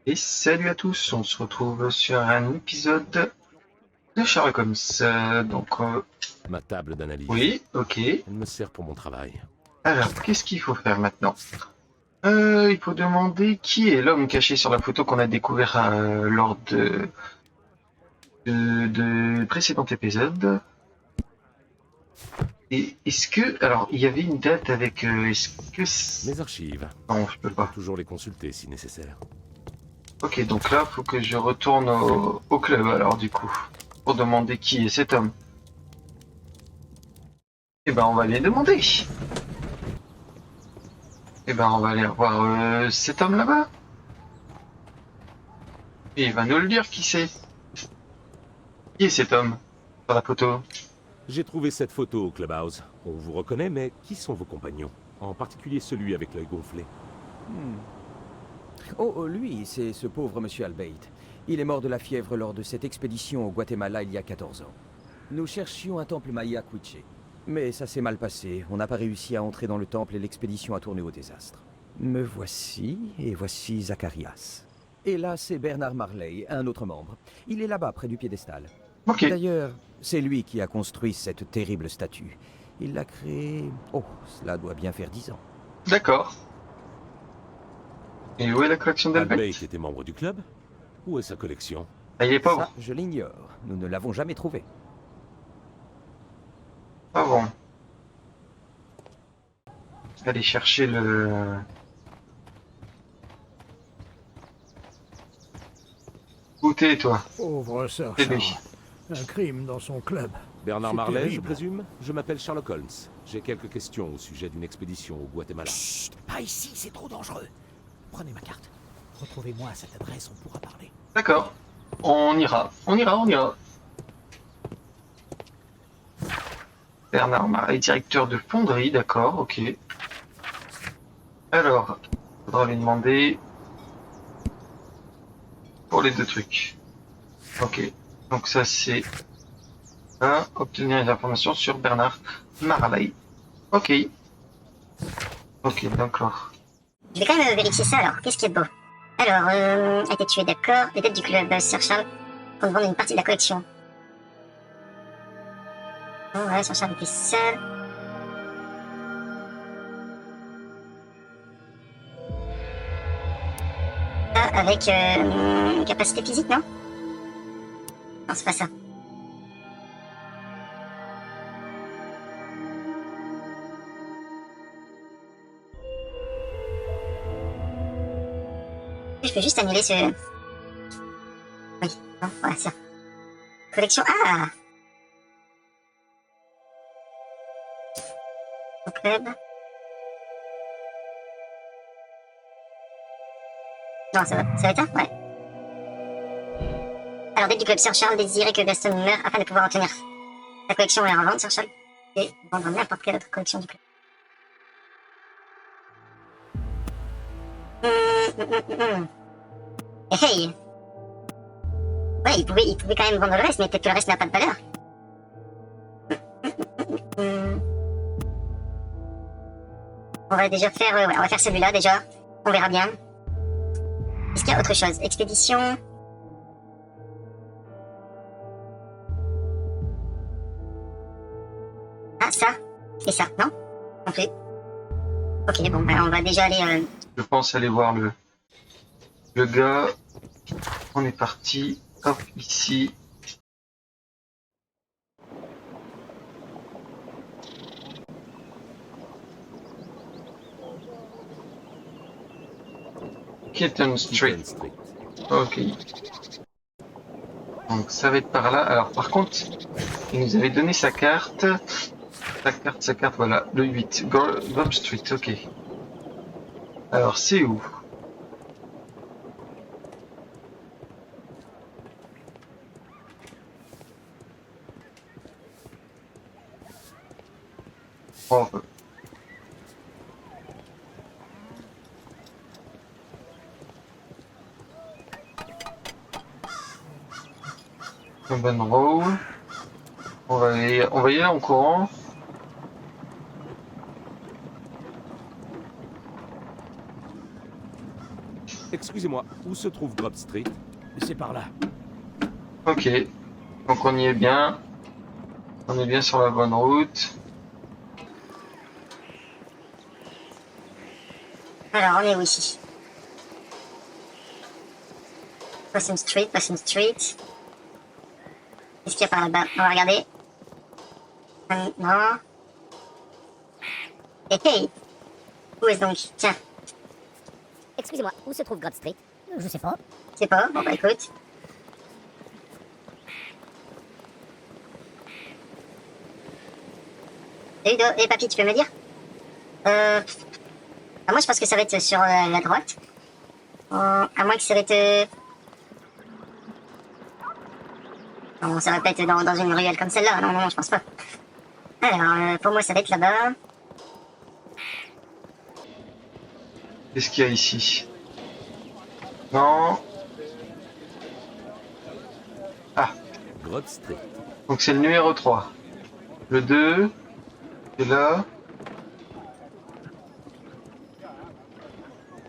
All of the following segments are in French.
Et salut à tous, on se retrouve sur un épisode de Sherlock Holmes. Ma table d'analyse. Oui, ok. Elle me sert pour mon travail. Alors, qu'est-ce qu'il faut faire maintenant? Il faut demander qui est l'homme caché sur la photo qu'on a découvert lors de précédent épisode. Et est-ce que... Alors, il y avait une date avec... est-ce que... Mes archives. Non, je peux pas. Toujours les consulter si nécessaire. Ok, donc là, faut que je retourne au club, alors, du coup, pour demander qui est cet homme. Eh ben, on va les demander. Eh ben, on va aller voir cet homme là-bas. Et il va nous le dire qui c'est. Qui est cet homme sur la photo? J'ai trouvé cette photo au clubhouse. On vous reconnaît, mais qui sont vos compagnons? En particulier celui avec l'œil gonflé. Lui, c'est ce pauvre monsieur Albeit. Il est mort de la fièvre lors de cette expédition au Guatemala il y a 14 ans. Nous cherchions un temple maya Quiché. Mais ça s'est mal passé. On n'a pas réussi à entrer dans le temple et l'expédition a tourné au désastre. Me voici, et voici Zacharias. Et là, c'est Bernard Marley, un autre membre. Il est là-bas, près du piédestal. Ok, D'ailleurs, c'est lui qui a construit cette terrible statue. Il l'a créée... Oh, cela doit bien faire 10 ans. d'accord. Et où est la collection d'Albert? Albeit était membre du club? Où est sa collection? Ah, il est Ça, pauvre. je l'ignore. Nous ne l'avons jamais trouvé. Pas bon. Aller chercher le... Où t'es, toi? Pauvre Sir C'est Charles. lui. Un crime dans son club. Bernard C'est Marley, je terrible. présume? Je m'appelle Sherlock Holmes. J'ai quelques questions au sujet d'une expédition au Guatemala. Chut, pas ici, c'est trop dangereux. Prenez ma carte. Retrouvez-moi à cette adresse, on pourra parler. D'accord. On ira. On ira, on ira. Bernard Marais, directeur de fonderie, d'accord, ok. Alors, faudra lui demander pour les deux trucs. Ok. Donc ça c'est obtenir des informations sur Bernard Marley. Ok. Ok, d'accord. Je vais quand même vérifier ça alors. Qu'est-ce qu'il y a de beau? Alors, a été tué, d'accord. Les têtes du club Sir Charles compte vendre une partie de la collection. Oh ouais, Sir Charles était seul. Ah, avec capacité physique, non? Non, c'est pas ça. Je peux juste annuler ce... Oui, non, voilà, ça. Collection... Ah! Au club... Non, ça va être ça? Ouais. Alors, dès du club Sir Charles désirait que Gaston meure afin de pouvoir obtenir sa collection et la revendre, Sir Charles, et vendre n'importe quelle autre collection du club. Hey! Ouais, il pouvait quand même vendre le reste, mais peut-être que le reste n'a pas de valeur. On va déjà faire... ouais, on va faire celui-là, déjà. On verra bien. Est-ce qu'il y a autre chose? Expédition... Ah, ça. Et ça, non? Non plus. Ok, bon, ben, on va déjà aller... Je pense aller voir le gars. On est parti. Hop, ici. Keaton Street. Eaton Street. Ok. Donc ça va être par là. Alors par contre, il nous avait donné sa carte. Sa carte, voilà. Le 8. Gob Street, ok. Alors c'est où? Oh. Urban Row. On va y aller en courant. Excusez-moi, où se trouve Grove Street? C'est par là. Ok. Donc on y est bien. On est bien sur la bonne route. Alors, on est où ici? Passing Street, Passing Street. Qu'est-ce qu'il y a par là-bas? On va regarder. Non. Et hey! Où est-ce donc? Tiens, Excusez-moi, où se trouve Grove Street? Je sais pas. c'est pas. Bon bah écoute. Et Ludo, et papy, tu peux me dire? Ah, moi je pense que ça va être sur la droite. À moins que ça va être... Non, ça va pas être dans une ruelle comme celle-là. Non, non, non, je pense pas. Alors, pour moi, ça va être là-bas. Qu'est-ce qu'il y a ici? Non. Ah, Grove Street. donc c'est le numéro 3. Le 2, c'est là.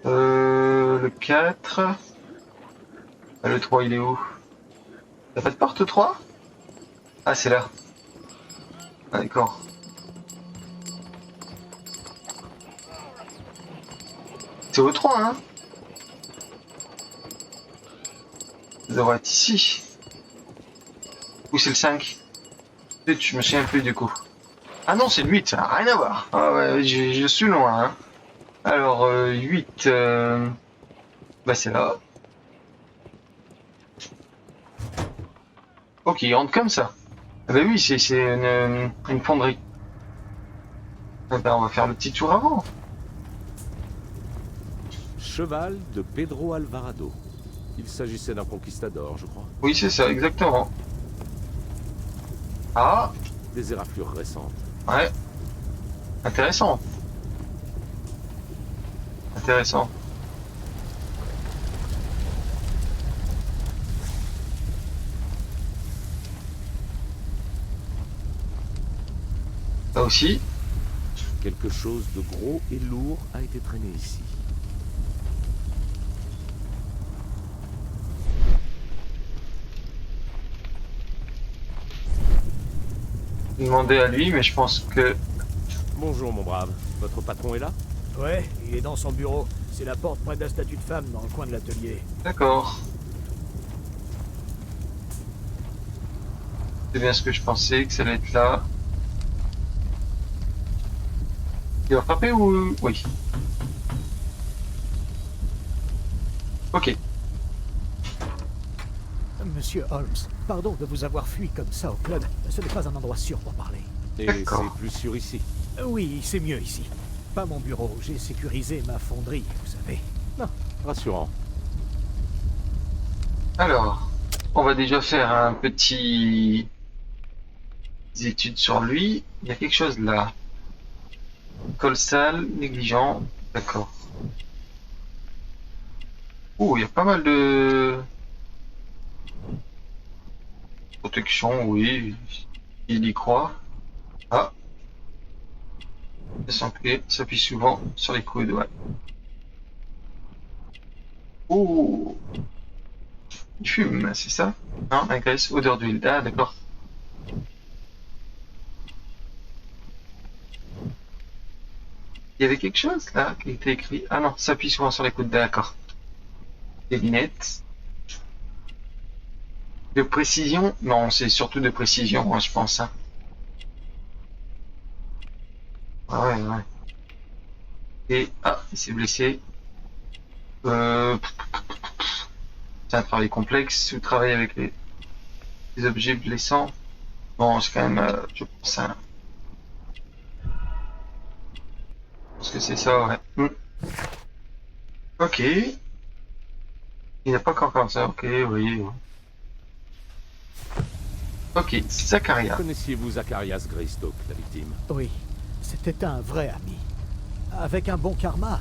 Le 4. Ah, le 3, il est où? T'as pas de porte 3? Ah, c'est là. Ah, d'accord. C'est au 3, hein? Ça devrait être ici. Ou c'est le 5? Peut-être, je me souviens plus du coup. Ah non, c'est le 8, ça n'a rien à voir. Ah ouais, je suis loin, hein. Alors, 8, bah c'est là. Ok, il rentre comme ça. Ah bah oui, c'est une fonderie. Ah bah on va faire le petit tour avant. Cheval de Pedro Alvarado. Il s'agissait d'un conquistador, je crois. Oui, c'est ça, exactement. Ah, Des éraflures récentes. ouais. Intéressant. Intéressant. Ça aussi. Quelque chose de gros et lourd a été traîné ici. Demander à lui, mais je pense que... Bonjour, mon brave. Votre patron est là? Ouais, il est dans son bureau. C'est la porte près de la statue de femme dans le coin de l'atelier. D'accord. C'est bien ce que je pensais, que ça allait être là. Il va frapper ou... Oui. Ok. Monsieur Holmes, pardon de vous avoir fui comme ça au club. Ce n'est pas un endroit sûr pour parler. Et D'accord. c'est plus sûr ici. Oui, c'est mieux ici. Pas mon bureau, j'ai sécurisé ma fonderie, vous savez. Rassurant. Alors, on va déjà faire un petit... des études sur lui. Il y a quelque chose là. Col sale, négligent. D'accord. Oh, il y a pas mal de... protection, oui. Il y croit. Ah. S'appuie souvent sur les coudes, ouais. Oh. Il fume, c'est ça? Non, la graisse, odeur d'huile. Ah, d'accord. Il y avait quelque chose là qui était écrit. Ah non, s'appuie souvent sur les coudes, d'accord. Des lunettes. De précision? Non, c'est surtout de précision, hein, je pense. Hein. Ah ouais, ouais. Et, ah, il s'est blessé. C'est un travail complexe. Vous travaillez avec les objets blessants. Bon, c'est quand même, je pense, hein. Je pense que c'est ça, ouais. Ok. Il n'a pas encore comme ça, ok, oui. Ok, Zacharia. Connaissiez-vous Zacharias Greystoke, la victime? Oui, c'était un vrai ami. Avec un bon karma,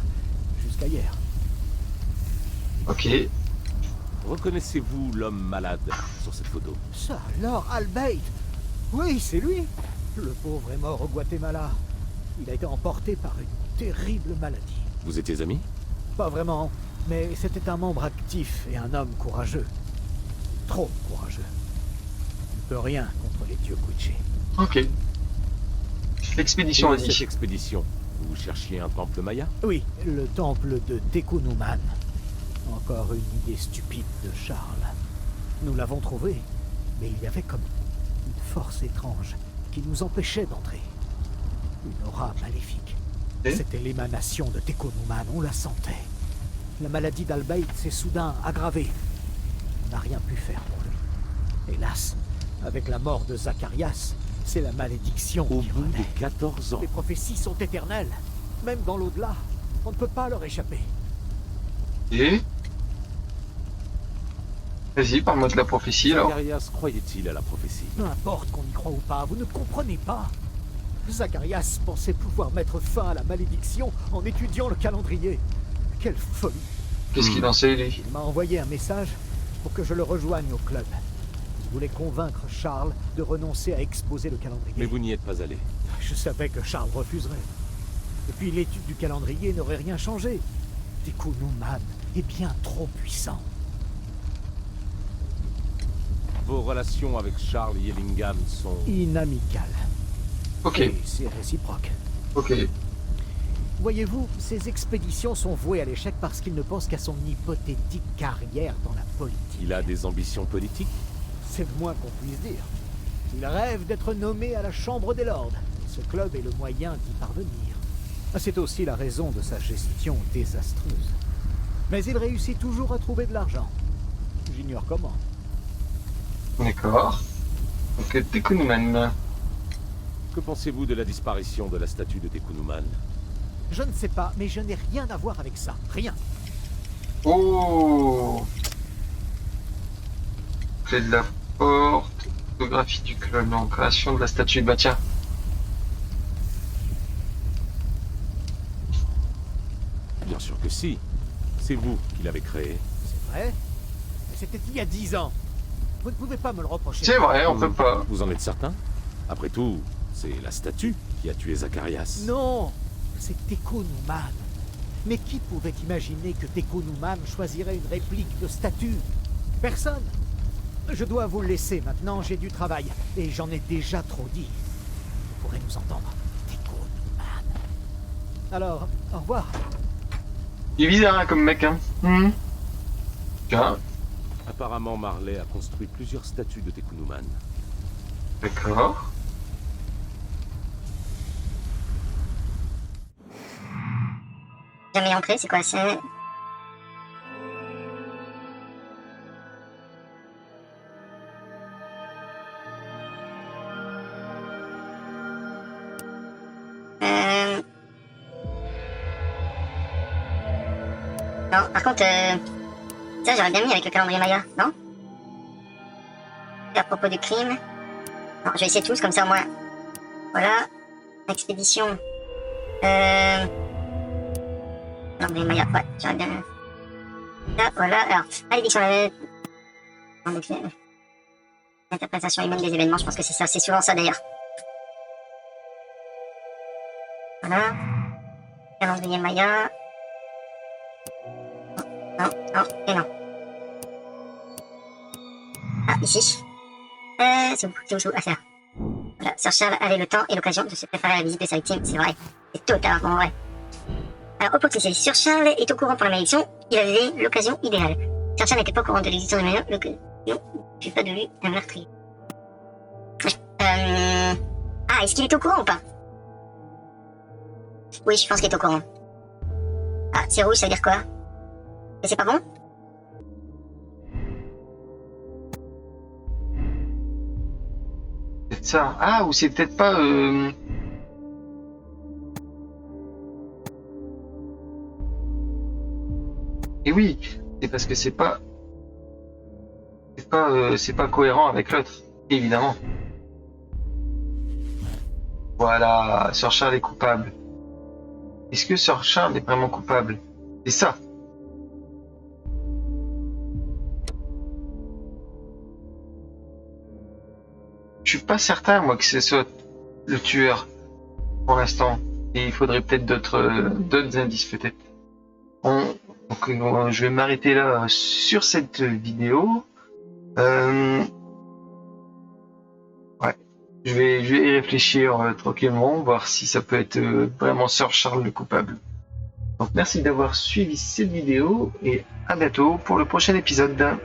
jusqu'à hier. Ok. Reconnaissez-vous l'homme malade sur cette photo? Ça alors, Albeit. Oui, c'est lui. Le pauvre est mort au Guatemala. Il a été emporté par une terrible maladie. Vous étiez amis? Pas vraiment. Mais c'était un membre actif et un homme courageux. Trop courageux. Il ne peut rien contre les dieux Quiche. Ok. L'expédition, Et cette vas-y. expédition, vous cherchiez un temple maya? Oui, le temple de Tekunuman. Encore une idée stupide de Charles. Nous l'avons trouvé, mais il y avait comme une force étrange qui nous empêchait d'entrer. Une aura maléfique. Et C'était l'émanation de Tekunuman, on la sentait. La maladie d'Albaït s'est soudain aggravée. On n'a rien pu faire pour lui. Hélas, avec la mort de Zacharias, c'est la malédiction Au qui bout de renaît. 14 ans. Les prophéties sont éternelles. Même dans l'au-delà, on ne peut pas leur échapper. Et vas-y, parle-moi de la prophétie alors. Zacharias croyait-il à la prophétie? Peu importe qu'on y croit ou pas, vous ne comprenez pas. Zacharias pensait pouvoir mettre fin à la malédiction en étudiant le calendrier. Quelle folie! Qu'est-ce qu'il en sait, lui? Il m'a envoyé un message pour que je le rejoigne au club. Il voulait convaincre Charles de renoncer à exposer le calendrier. Mais vous n'y êtes pas allé. Je savais que Charles refuserait. Et puis l'étude du calendrier n'aurait rien changé. Tekunuman est bien trop puissant. Vos relations avec Charles Yellingham sont... Inamical. Ok, Et c'est réciproque. ok. Voyez-vous, ces expéditions sont vouées à l'échec parce qu'il ne pense qu'à son hypothétique carrière dans la politique. Il a des ambitions politiques? C'est le moins qu'on puisse dire. Il rêve d'être nommé à la Chambre des Lords. Ce club est le moyen d'y parvenir. C'est aussi la raison de sa gestion désastreuse. Mais il réussit toujours à trouver de l'argent. J'ignore comment. D'accord. Donc, Tekunuman. Que pensez-vous de la disparition de la statue de Tekunuman? Je ne sais pas, mais je n'ai rien à voir avec ça. Rien. Oh! Clé de la porte. Photographie du club. Non, création de la statue. Bah tiens. Bien sûr que si. C'est vous qui l'avez créé. C'est vrai. Mais c'était il y a 10 ans. Vous ne pouvez pas me le reprocher. C'est vrai, on peut pas. Vous en êtes certain? Après tout, c'est la statue qui a tué Zacharias. Non, c'est Tekunuman. Mais qui pouvait imaginer que Tekunuman choisirait une réplique de statue? Personne. Je dois vous laisser maintenant, j'ai du travail. Et j'en ai déjà trop dit. Vous pourrez nous entendre. Tekunuman. Alors, au revoir. Il est bizarre hein, comme mec, hein. Tiens, Apparemment, Marley a construit plusieurs statues de Tekunuman. d'accord. Jamais entré, c'est quoi? C'est... Non, par contre, ça j'aurais bien mis avec le calendrier Maya, non? À propos du crime. Non, je vais essayer tous, comme ça au moins. Voilà. Expédition. Calendrier Maya, ouais, j'aurais bien... Là, voilà, alors, malédiction, l'interprétation humaine des événements, je pense que c'est ça, c'est souvent ça d'ailleurs. Voilà. Calendrier Maya. Non, non, et non. Ah, ici. C'est où? Ah, c'est là. Voilà, Sir Charles avait le temps et l'occasion de se préparer à la visite de sa victime, c'est vrai. C'est totalement vrai. Alors, au procès, Sir Charles est au courant pour la malédiction, il avait l'occasion idéale. Sir Charles n'était pas au courant de l'existence de la malédiction, l'occasion ne fait pas de lui un meurtrier. Ah, est-ce qu'il est au courant ou pas? Oui, je pense qu'il est au courant. Ah, c'est rouge, ça veut dire quoi? Et c'est pas bon? C'est ça. Ah, ou c'est peut-être pas... Et oui, c'est parce que c'est pas... C'est pas cohérent avec l'autre, évidemment. Voilà, Sir Charles est coupable. Est-ce que Sir Charles est vraiment coupable? C'est ça. Je suis pas certain, moi, que ce soit le tueur, pour l'instant. Et il faudrait peut-être d'autres indices, peut-être. On Donc je vais m'arrêter là sur cette vidéo. Ouais, je vais y réfléchir tranquillement, voir si ça peut être vraiment Sir Charles le coupable. Donc merci d'avoir suivi cette vidéo et à bientôt pour le prochain épisode.